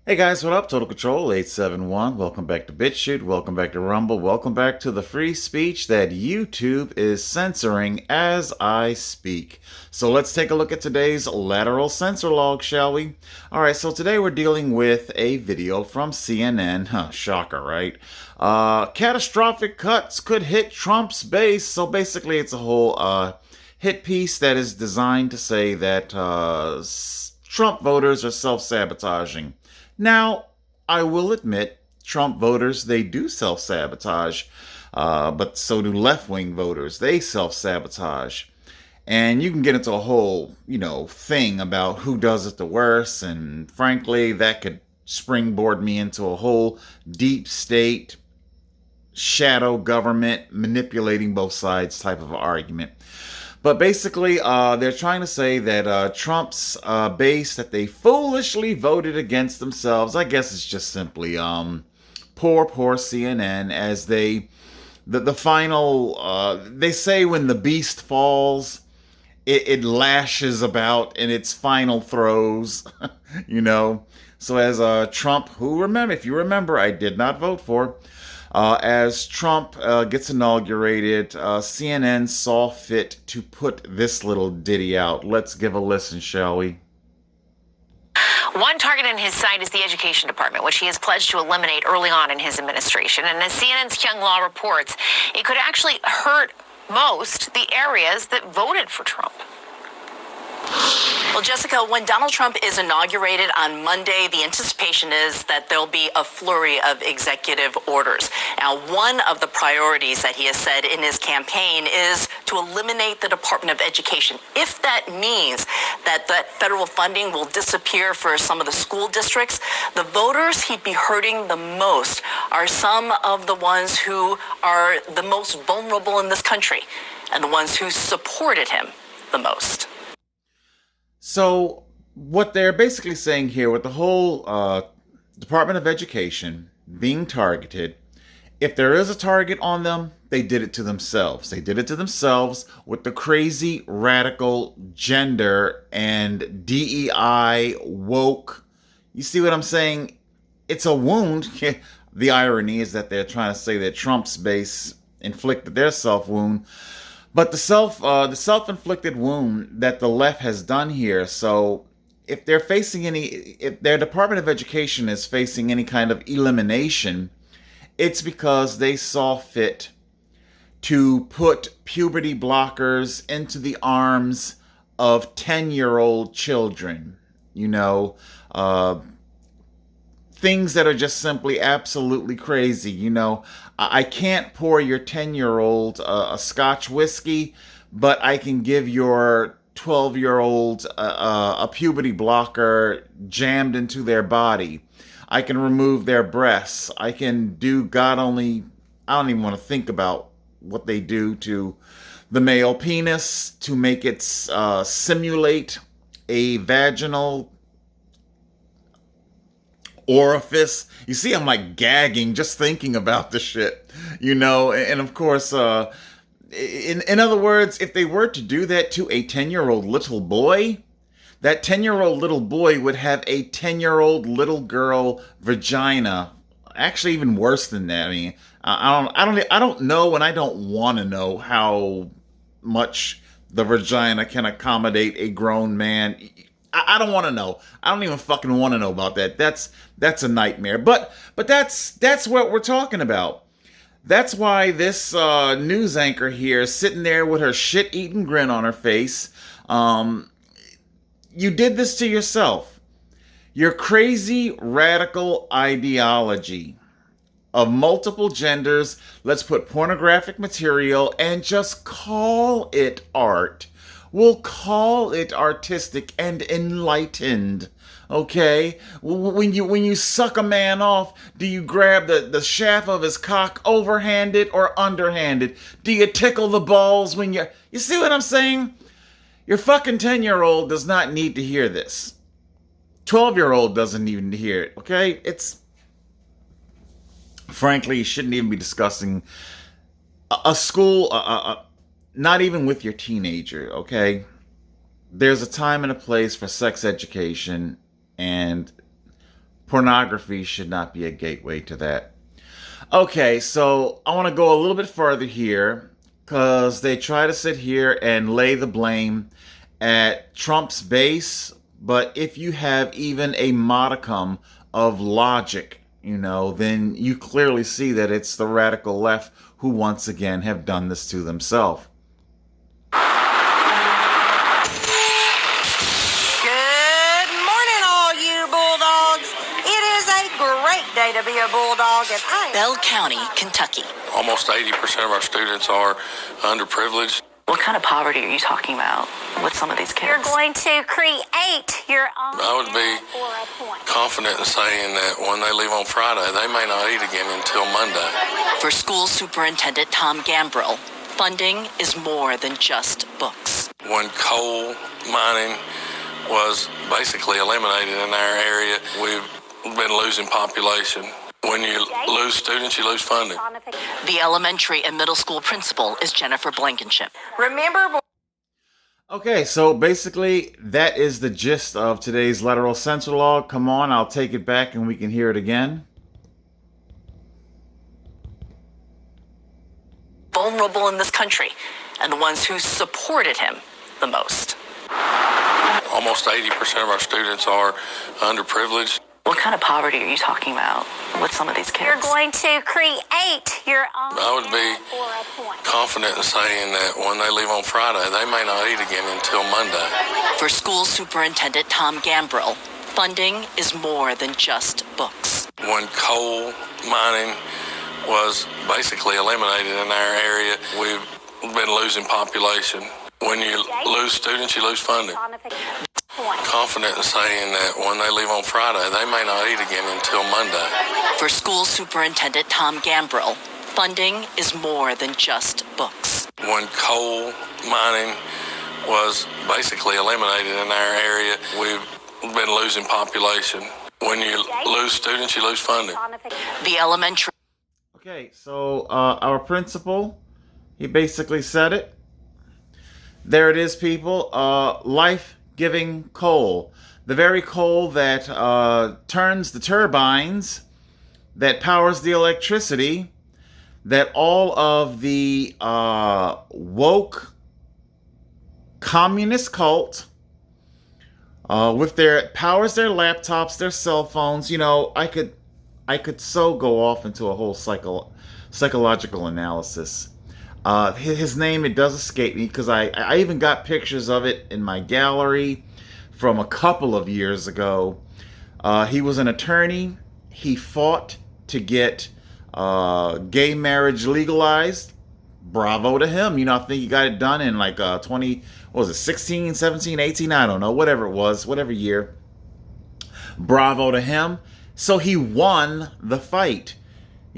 Hey guys, what up? Total Control 871. Welcome back to BitChute. Welcome back to Rumble. Welcome back to the free speech that YouTube is censoring as I speak. So let's take a look at today's Lateral Censor-Log, shall we? Alright, so today we're dealing with a video from CNN. Shocker, right? Catastrophic cuts could hit Trump's base. So basically it's a whole hit piece that is designed to say that Trump voters are self-sabotaging. Now, I will admit, Trump voters, they do self-sabotage, but so do left-wing voters. They self-sabotage. And you can get into a whole, thing about who does it the worst, and frankly, that could springboard me into a whole deep state, shadow government, manipulating both sides type of argument. But basically, they're trying to say that Trump's base, that they foolishly voted against themselves. I guess it's just simply poor CNN, as the final, they say when the beast falls, it lashes about in its final throes, you know. So as Trump, if you remember, I did not vote for, as Trump gets inaugurated, CNN saw fit to put this little ditty out. Let's give a listen, shall we? One target in his sight is the education department, which he has pledged to eliminate early on in his administration. And as CNN's Young Law reports, it could actually hurt most the areas that voted for Trump. Well, Jessica, when Donald Trump is inaugurated on Monday, the anticipation is that there'll be a flurry of executive orders. Now, one of the priorities that he has said in his campaign is to eliminate the Department of Education. If that means that federal funding will disappear for some of the school districts, the voters he'd be hurting the most are some of the ones who are the most vulnerable in this country and the ones who supported him the most. So what they're basically saying here with the whole Department of Education being targeted, if there is a target on them, they did it to themselves. They did it to themselves with the crazy, radical, gender, and DEI woke. You see what I'm saying? It's a wound. The irony is that they're trying to say that Trump's base inflicted their self-wound. But the self-inflicted wound that the left has done here. So if their Department of Education is facing any kind of elimination, it's because they saw fit to put puberty blockers into the arms of 10-year-old children. Things that are just simply absolutely crazy. I can't pour your 10-year-old a Scotch whiskey, but I can give your 12-year-old a puberty blocker jammed into their body. I can remove their breasts. I can do I don't even want to think about what they do to the male penis to make it simulate a vaginal orifice. You see, I'm like gagging just thinking about the shit, and of course, in other words, if they were to do that to a 10-year-old little boy, that 10-year-old little boy would have a 10-year-old little girl vagina. Actually, even worse than that. I mean, I don't know, and I don't want to know how much the vagina can accommodate a grown man. I don't want to know. I don't even fucking want to know about that. That's a nightmare. But that's what we're talking about. That's why this news anchor here is sitting there with her shit-eating grin on her face. You did this to yourself. Your crazy radical ideology of multiple genders. Let's put pornographic material and just call it art. We'll call it artistic and enlightened. Okay? When you suck a man off, do you grab the shaft of his cock overhanded or underhanded? Do you tickle the balls when you see what I'm saying? Your fucking 10-year-old does not need to hear this. 12-year-old doesn't even hear it, okay? It's frankly, you shouldn't even be discussing a school not even with your teenager, okay? There's a time and a place for sex education, and Pornography should not be a gateway to that. Okay, so I want to go a little bit further here because they try to sit here and lay the blame at Trump's base. But if you have even a modicum of logic, then you clearly see that it's the radical left who once again have done this to themselves. Good morning, all you bulldogs. It is a great day to be a bulldog, and Bell County, Kentucky. Almost 80% of our students are underprivileged. What kind of poverty are you talking about with some of these kids? you're going to create your own I would be for a point. confident in saying that when they leave on Friday, they may not eat again until Monday. For School Superintendent Tom Gambrill, funding is more than just books. When coal mining was basically eliminated in our area, we've been losing population. When you lose students, you lose funding. The elementary and middle school principal is Jennifer Blankenship. Remember, Okay, so basically that is the gist of today's Lateral Censor-Log. Come on, I'll take it back and we can hear it again. Vulnerable in this country, and the ones who supported him the most. Almost 80% of our students are underprivileged. What kind of poverty are you talking about with some of these kids? you're going to create your own I would be for a point. confident in saying that when they leave on Friday, they may not eat again until Monday. For School Superintendent Tom Gambrill, funding is more than just books. When coal mining was basically eliminated in our area, we've been losing population. When you lose students, you lose funding. Confident in saying that when they leave on Friday, they may not eat again until Monday. For School Superintendent Tom Gambrill, funding is more than just books. When coal mining was basically eliminated in our area, we've been losing population. When you lose students, you lose funding. The elementary. Okay, so our principal, he basically said it. There it is, people. Life-giving coal. The very coal that turns the turbines, that powers the electricity, that all of the woke communist cult with their powers their laptops, their cell phones. I could so go off into a whole psychological analysis. His name, it does escape me because I even got pictures of it in my gallery from a couple of years ago. He was an attorney. He fought to get gay marriage legalized. Bravo to him. I think he got it done in like 16, 17, 18, I don't know, whatever it was, whatever year. Bravo to him. So he won the fight.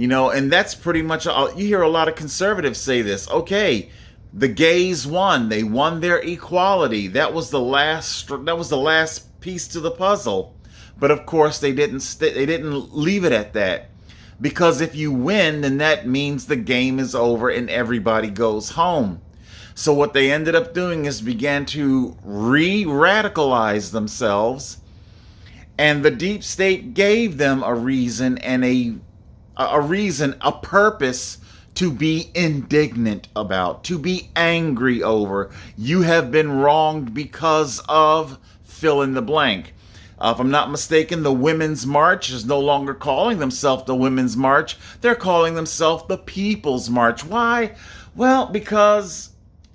And that's pretty much all. You hear a lot of conservatives say this. Okay, the gays won. They won their equality. That was the last piece to the puzzle. But of course, they didn't leave it at that. Because if you win, then that means the game is over and everybody goes home. So what they ended up doing is began to re-radicalize themselves. And the deep state gave them a reason and a purpose to be indignant about, to be angry over. You have been wronged because of fill in the blank. If I'm not mistaken, the Women's March is no longer calling themselves the Women's March. They're calling themselves the People's March. Why? Well, because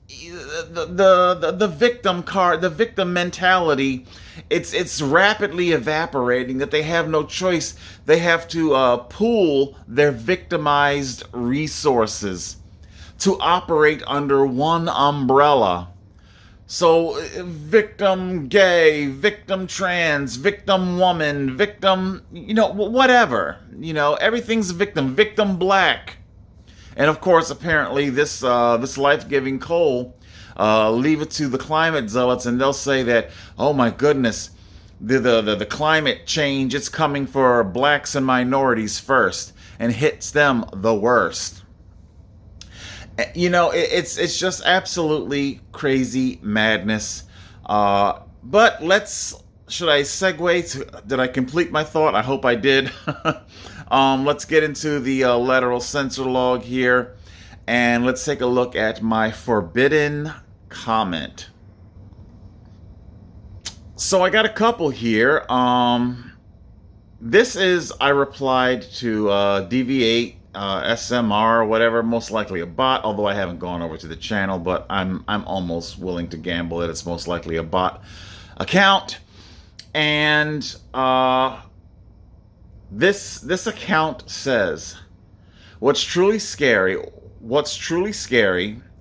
the victim card, the victim mentality, it's rapidly evaporating, that they have no choice. They have to pool their victimized resources to operate under one umbrella. So victim gay, victim trans, victim woman, victim, whatever. Everything's victim, victim black. And of course, apparently, this life-giving coal, leave it to the climate zealots, and they'll say that, oh my goodness, the climate change, it's coming for blacks and minorities first, and hits them the worst. It's just absolutely crazy madness. But let's should I segue to, did I complete my thought? I hope I did. Let's get into the lateral censor log here, and let's take a look at my forbidden comment. So I got a couple here. This is, I replied to Deviate, SMR, or whatever, most likely a bot, although I haven't gone over to the channel, but I'm almost willing to gamble that it's most likely a bot account. And this account says, what's truly scary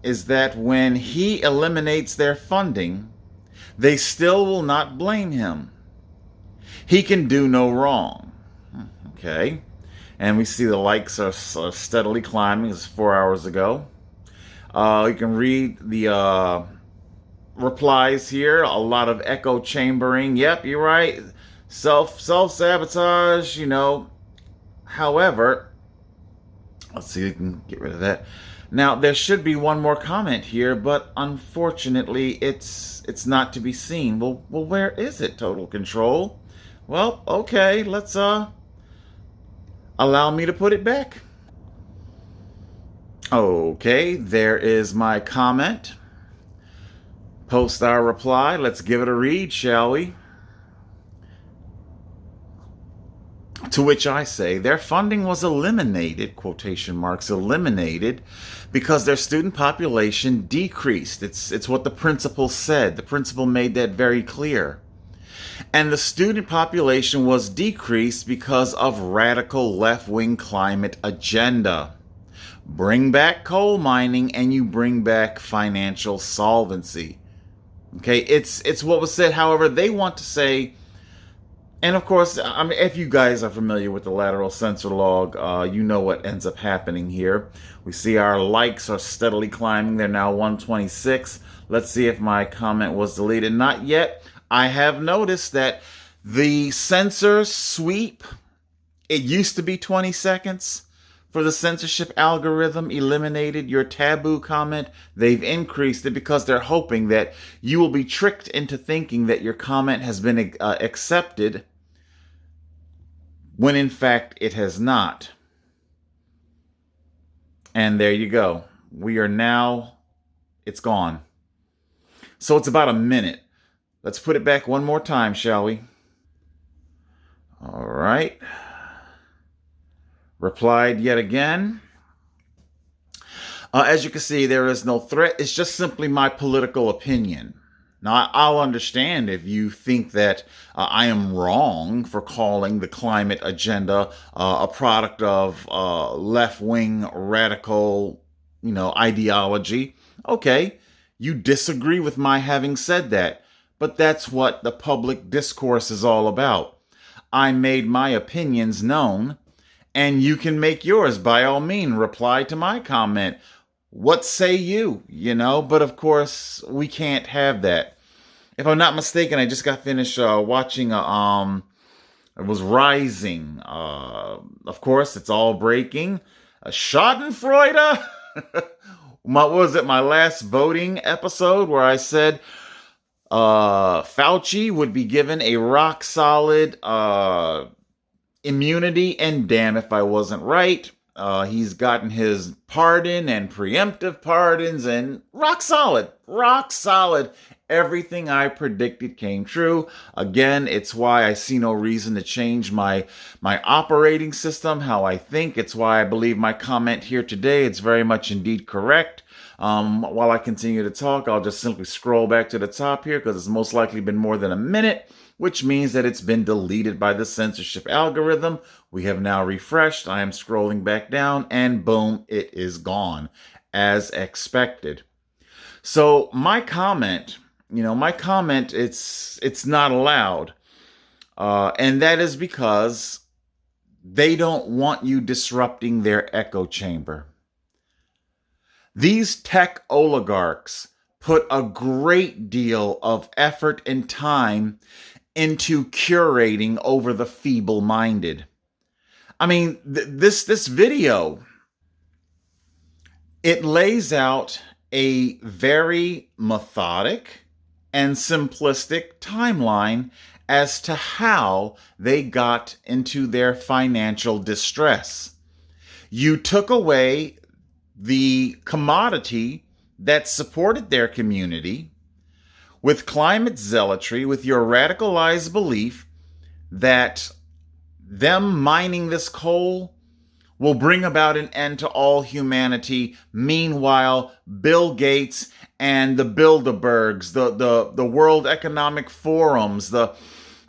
is that when he eliminates their funding, they still will not blame him. He can do no wrong. Okay. And we see the likes are steadily climbing. It's 4 hours ago. You can read the replies here. A lot of echo chambering. Yep, you're right. Self-sabotage, you know. However, let's see if we can get rid of that. Now, there should be one more comment here, but unfortunately, it's not to be seen. Well, where is it, Total Control? Well, okay, let's allow me to put it back. Okay, there is my comment. Post our reply. Let's give it a read, shall we? To which I say, their funding was eliminated, quotation marks, eliminated, because their student population decreased. It's what the principal said. The principal made that very clear. And the student population was decreased because of radical left-wing climate agenda. Bring back coal mining and you bring back financial solvency. Okay, it's what was said. However, they want to say, and of course, I mean, if you guys are familiar with the lateral censor log, you know what ends up happening here. We see our likes are steadily climbing. They're now 126. Let's see if my comment was deleted. Not yet. I have noticed that the censor sweep, it used to be 20 seconds for the censorship algorithm, eliminated your taboo comment. They've increased it because they're hoping that you will be tricked into thinking that your comment has been accepted when in fact it has not. And there you go. We are now, it's gone. So it's about a minute. Let's put it back one more time, shall we? All right. Replied yet again. As you can see, there is no threat. It's just simply my political opinion. Now, I'll understand if you think that I am wrong for calling the climate agenda a product of left-wing radical, ideology. Okay, you disagree with my having said that. But that's what the public discourse is all about. I made my opinions known, and you can make yours. By all means, reply to my comment. What say you? But of course, we can't have that. If I'm not mistaken, I just got finished watching it was Rising. Of course, it's all breaking. Schadenfreude. What was it? My last voting episode where I said Fauci would be given a rock solid immunity, and damn if I wasn't right. He's gotten his pardon and preemptive pardons, and rock solid. Everything I predicted came true. Again, it's why I see no reason to change my operating system, how I think. It's why I believe my comment here today, it's very much indeed correct. While I continue to talk, I'll just simply scroll back to the top here because it's most likely been more than a minute, which means that it's been deleted by the censorship algorithm. We have now refreshed. I am scrolling back down and boom, it is gone as expected. So my comment, it's not allowed. And that is because they don't want you disrupting their echo chamber. These tech oligarchs put a great deal of effort and time into curating over the feeble-minded. I mean, this video, it lays out a very methodic and simplistic timeline as to how they got into their financial distress. You took away the commodity that supported their community with climate zealotry, with your radicalized belief that them mining this coal will bring about an end to all humanity. Meanwhile, Bill Gates and the Bilderbergs, the World Economic Forums,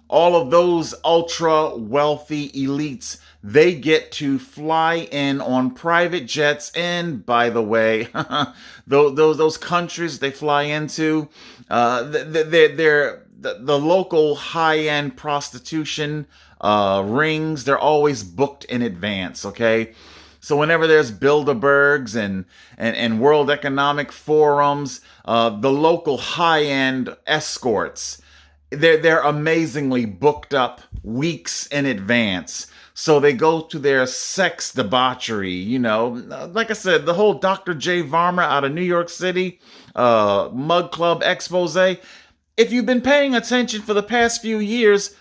all of those ultra wealthy elites, they get to fly in on private jets. And by the way, those countries they fly into, they're the local high-end prostitution rings. They're always booked in advance. Okay. So whenever there's Bilderbergs and World Economic Forums, the local high-end escorts, they're amazingly booked up weeks in advance. So they go to their sex debauchery, like I said, the whole Dr. J. Varma out of New York City, Mug Club expose. If you've been paying attention for the past few years,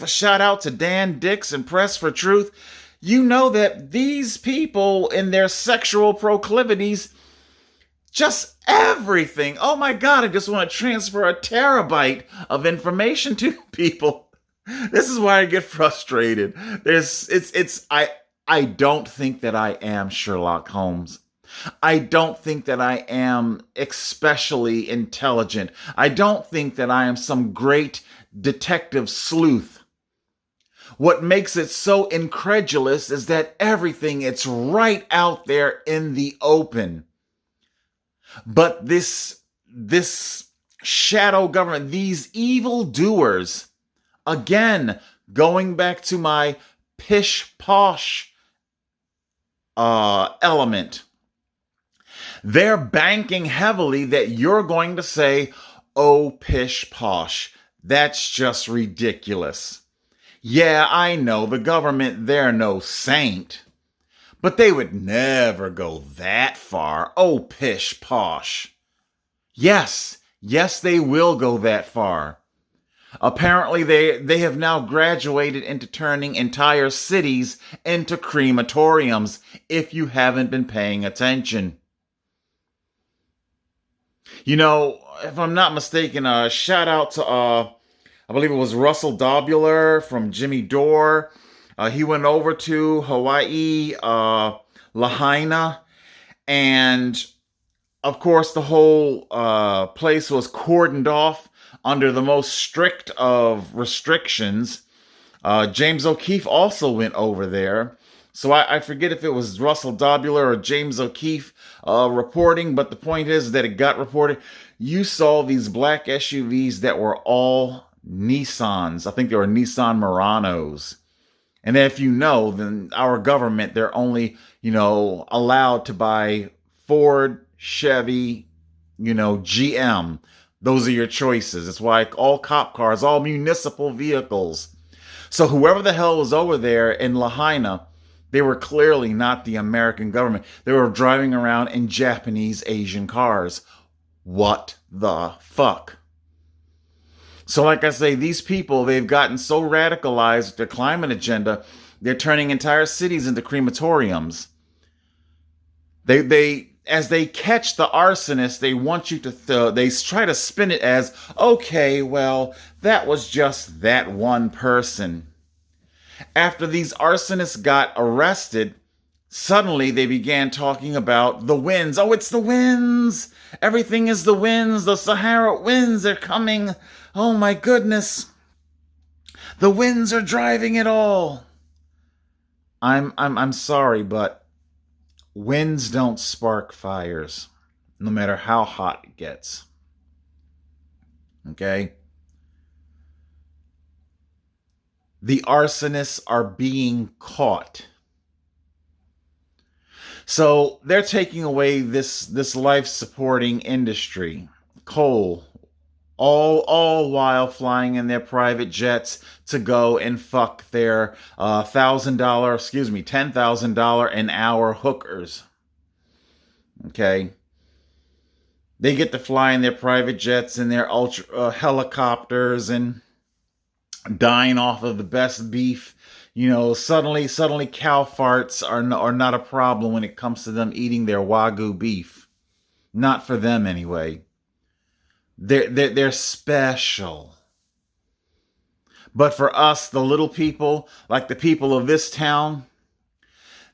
shout out to Dan Dix and Press for Truth, you know that these people in their sexual proclivities, just everything. Oh my God, I just want to transfer a terabyte of information to people. This is why I get frustrated. I don't think that I am Sherlock Holmes. I don't think that I am especially intelligent. I don't think that I am some great detective sleuth. What makes it so incredulous is that everything, it's right out there in the open. But this shadow government, these evildoers, again, going back to my pish-posh element, they're banking heavily that you're going to say, oh, pish-posh, that's just ridiculous. Yeah, I know, the government, they're no saint, but they would never go that far. Oh, pish-posh. Yes, they will go that far. Apparently, they have now graduated into turning entire cities into crematoriums, if you haven't been paying attention. If I'm not mistaken, shout out to, I believe it was Russell Dobular from Jimmy Dore. He went over to Hawaii, Lahaina, and of course the whole place was cordoned off under the most strict of restrictions. James O'Keefe also went over there. So I forget if it was Russell Dobular or James O'Keefe reporting, but the point is that it got reported. You saw these black SUVs that were all Nissans. I think they were Nissan Muranos. And if you know, then our government, they're only, allowed to buy Ford, Chevy, GM. Those are your choices. It's why all cop cars, all municipal vehicles. So whoever the hell was over there in Lahaina, they were clearly not the American government. They were driving around in Japanese Asian cars. What the fuck? So like I say, these people, they've gotten so radicalized with their climate agenda, they're turning entire cities into crematoriums. As they catch the arsonist, they want you to, they try to spin it as, okay, well, that was just that one person. After these arsonists got arrested, suddenly they began talking about the winds. Oh, it's the winds. Everything is the winds. The Sahara winds are coming. Oh my goodness. The winds are driving it all. I'm sorry, but winds don't spark fires, no matter how hot it gets. Okay? The arsonists are being caught. So they're taking away this life-supporting industry, coal, all while flying in their private jets to go and fuck their $10,000 an hour hookers. Okay? They get to fly in their private jets and their ultra helicopters, and dying off of the best beef. You know, suddenly cow farts are not a problem when it comes to them eating their Wagyu beef. Not for them anyway. They're special. But for us, the little people, like the people of this town,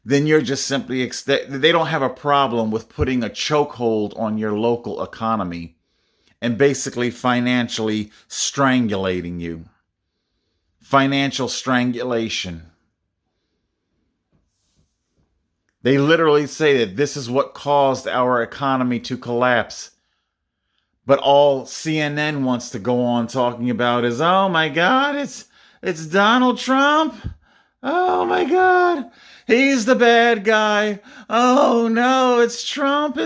then you're just simply, they don't have a problem with putting a chokehold on your local economy and basically financially strangulating you. Financial strangulation. They literally say that this is what caused our economy to collapse. But all CNN wants to go on talking about is, oh my God, it's Donald Trump. Oh my God, he's the bad guy. Oh no, it's Trump.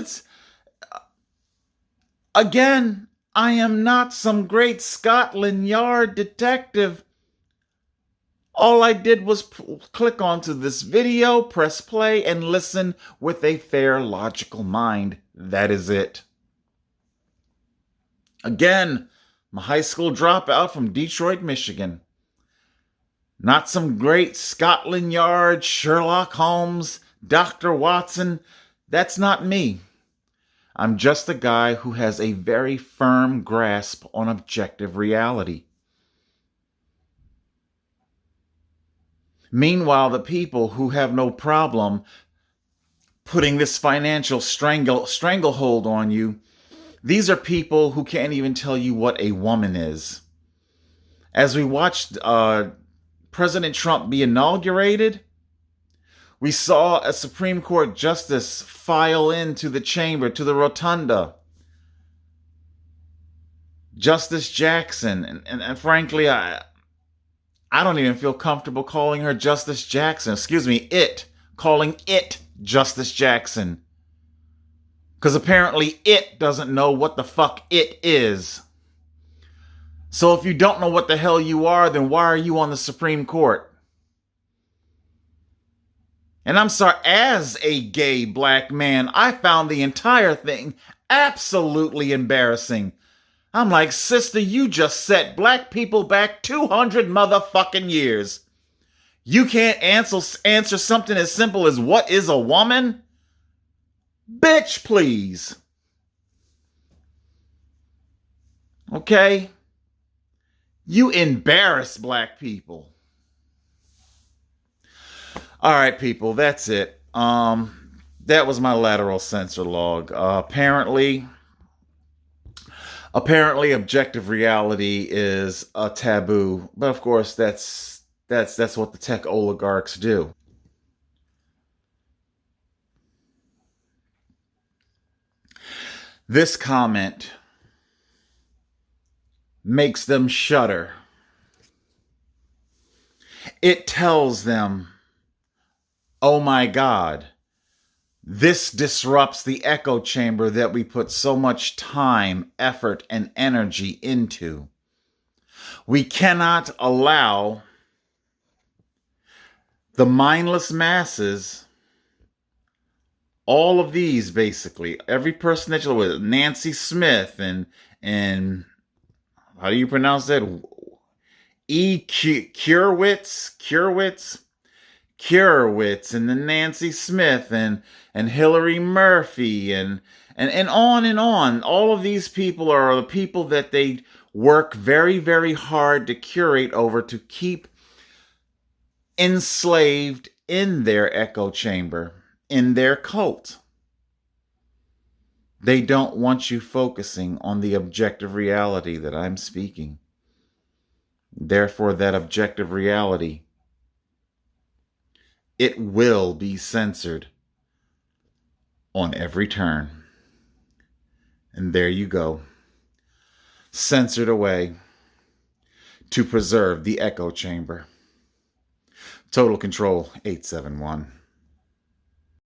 Again, I am not some great Scotland Yard detective. All I did was click onto this video, press play, and listen with a fair, logical mind. That is it. Again, I'm a high school dropout from Detroit, Michigan. Not some great Scotland Yard, Sherlock Holmes, Dr. Watson. That's not me. I'm just a guy who has a very firm grasp on objective reality. Meanwhile, the people who have no problem putting this financial stranglehold on you, these are people who can't even tell you what a woman is. As we watched President Trump be inaugurated, we saw a Supreme Court justice file into the chamber, to the rotunda. Justice Jackson, and frankly, I don't even feel comfortable calling her Justice Jackson. Excuse me, calling it Justice Jackson. Because apparently it doesn't know what the fuck it is. So if you don't know what the hell you are, then why are you on the Supreme Court? And I'm sorry, as a gay black man, I found the entire thing absolutely embarrassing. I'm like, sister, you just set black people back 200 motherfucking years. You can't answer something as simple as what is a woman? Bitch, please. Okay? You embarrass black people. All right, people, that's it. That was my lateral censor log. Apparently, objective reality is a taboo, but of course, that's what the tech oligarchs do. This comment makes them shudder. It tells them, oh my God, this disrupts the echo chamber that we put so much time, effort, and energy into. We cannot allow the mindless masses, all of these basically, every person that you're with, Nancy Smith and how do you pronounce that? Kurwitz and the Nancy Smith and Hillary Murphy and on. All of these people are the people that they work very, very hard to curate over to keep enslaved in their echo chamber, in their cult. They don't want you focusing on the objective reality that I'm speaking. Therefore, that objective reality, it will be censored on every turn. And there you go. Censored away to preserve the echo chamber. Total Control 871.